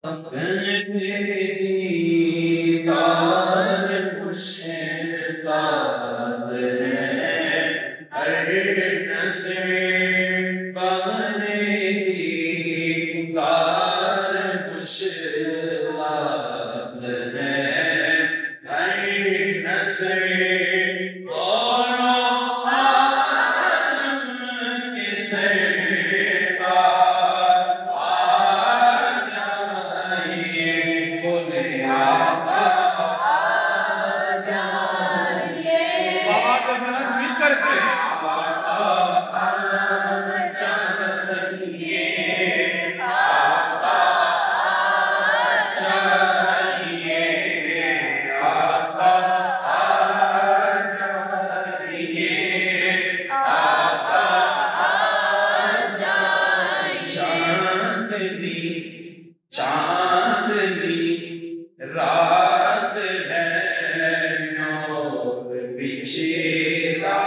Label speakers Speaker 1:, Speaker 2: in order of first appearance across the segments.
Speaker 1: دیدار مشتاق ہے ہر نظر بہر دیدار مشتاق ہے ہر نظر چاندنی رات ہے نور بچھیرا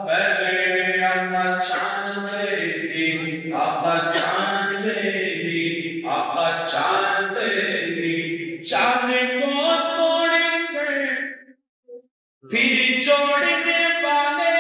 Speaker 1: بغیر آقا چاندنی آقا چاندنی آقا چاندنی چاند کو توڑ کر پھر جوڑنے والے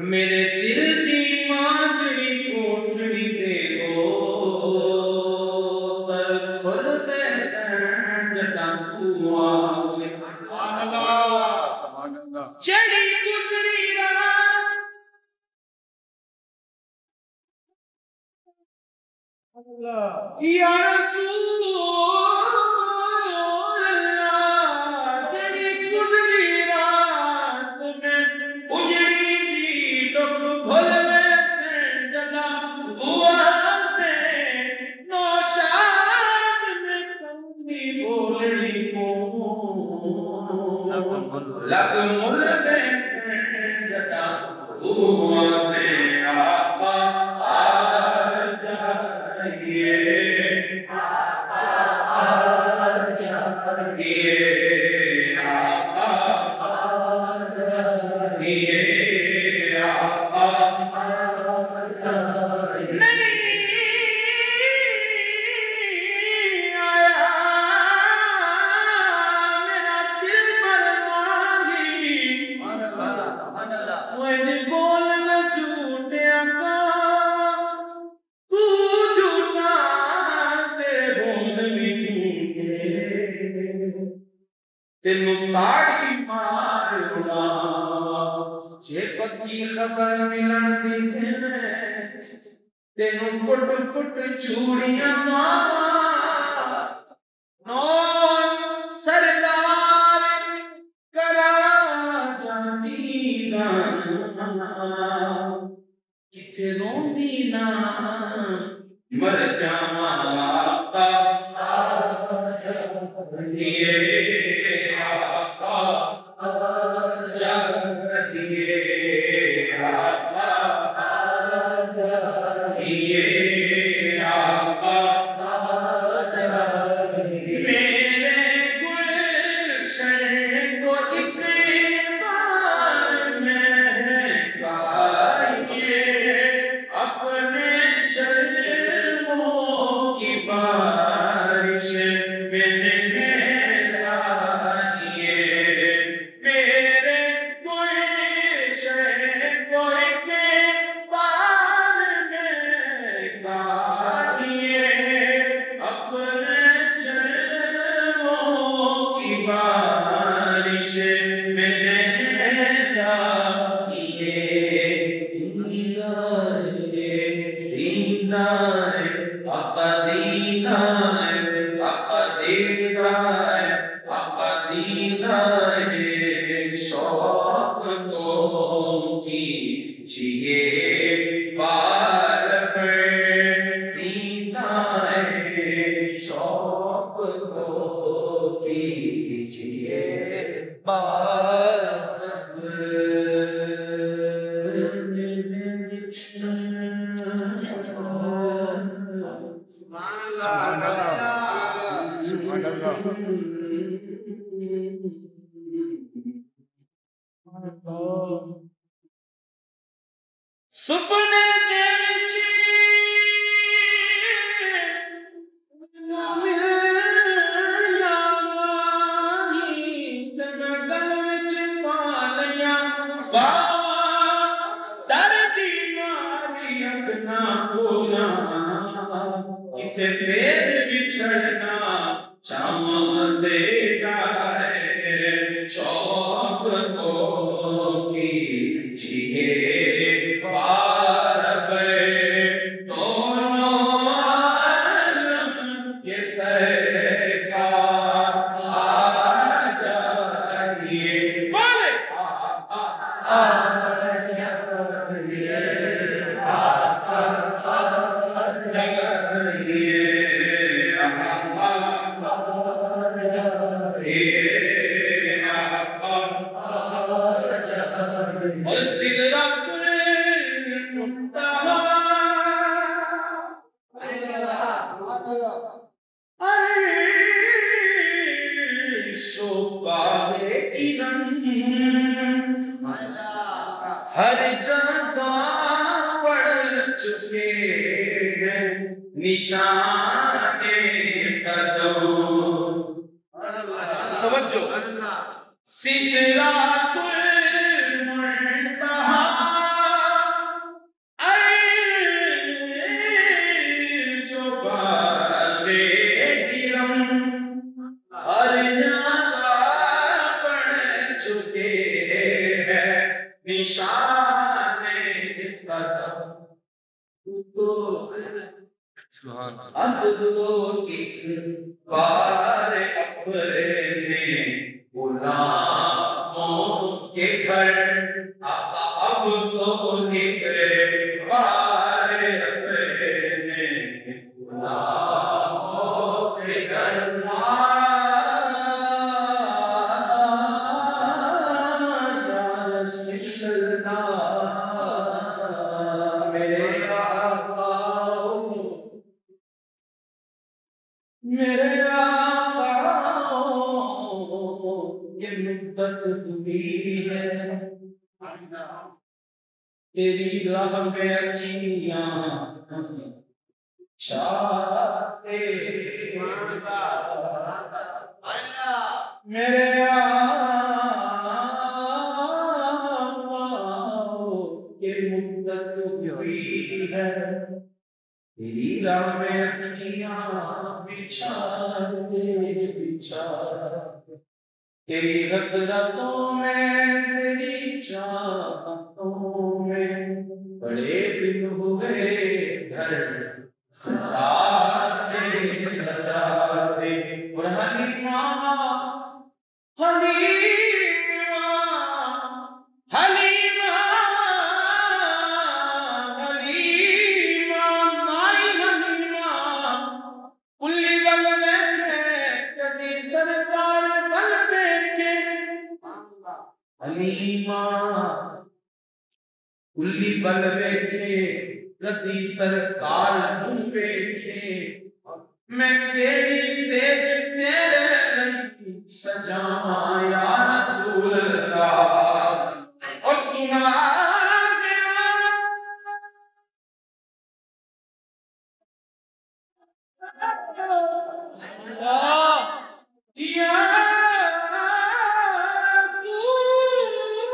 Speaker 1: میرے دل دی ماندڑی کوٹڑی دے گو پر کھل دے سنجدہ تُوا سے چڑی گزری رات یا رسول اللہ چڑی گزری رات میں اجڑی دی ڈک بھل میں سنجدہ تُوا سے نوشاد میں کمی بولڑی کو لگ مل میں سنجدہ تُوا سے آقا آ جائیے آقا آ جائیے آقا آ جائیے آقا آ جائیے نہیں آیا میرا دل پرواہی وہی بول نہ جھوٹے آقا تو جھوٹا تیرے بول بھی جھوٹے تینوں تاڑی مار اڑا جے پکی خبر ملن دی تینوں کٹ کٹ چوڑیاں مارا نون سردار کرا جانی کتے روندی نا مر جاواں آقا آ جائیے آقا آ جائیے آقا آ جائیے آقا بارش میں لائیے میرے گلشن کوئی کے بار میں گائیے اپنے چلوں کی بارش میں لائیے زندہ ہے آقا دیدہ ہے آقا دیدہ ہے آقا دیدہ ہے شوق کو کیجئے بار پر دیدہ ہے شوق کو کیجئے بار سپنے دے وچ ملیا ماری تے میں گل وچ پا لیا بابا دردی ماری اکھنا کھولا کتے پھر بچھڑنا چاواں دے گائے شوق کو کیجئے بار پہ دونوں عالم کے سرکار آ جائیے بولے آ جائیے آقا آ جائیے اور سدرۃ المنتہا عرش و باب علم ہر جگہ پڑھ چکے ہیں نشان قدم توجہ سدرۃ المنتہا عرش و باب علم ہر جگہ پڑھ چکے ہیں نشان قدم تو اب تو ایک بار اپنے غلاموں کے گھر اب تو ایک بار اپنے غلاموں کے گھر میرے آقا یہ مدت ہوئی ہے تیری راہ میں اچھیاں چاہتے میرے آقا یہ مدت ہوئی ہے تیری راہ میں اکھیاں بچھاتے بچھاتے تیری حسرتوں میں تیری چاہتوں میں بڑے دن ہوئے گھر سجاتے سجاتے اور حلیمہ حلیمہ حلیمہ حلیمہ مائی حلیمہ کلی بل بیٹھے کدی سرکار بل بیٹھے حلیمہ کلی بل بیٹھے کدی سرکار بل بیٹھے میں تیری سیج تیرے سجاواں یا رسول اللہ اور سنا یا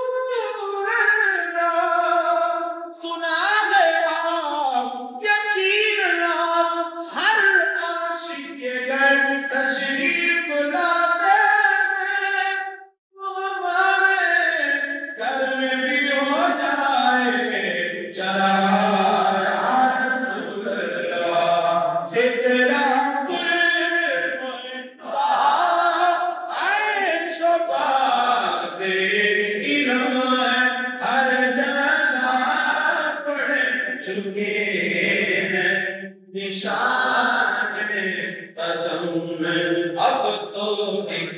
Speaker 1: رسول اللہ سنا گیا یقین لال ہر عاشق کے گھر تشریف لاتے ہیں ہمارے گھر میں بھی ہو جائے چلا یا رسول اللہ سے تیرا چکے ہیں نشان قدم اب تو ایک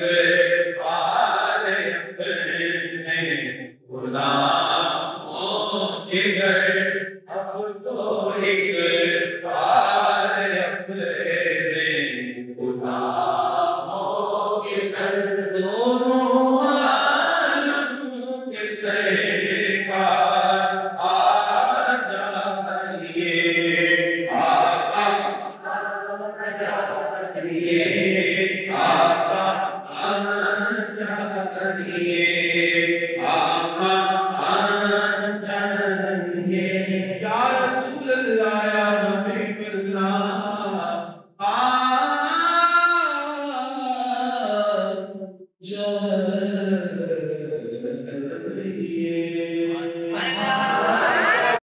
Speaker 1: بار اپنے غلاموں کے گھر اب تو ایک بار اپنے غلاموں کے گھر دونوں عالم کے سرکار آقا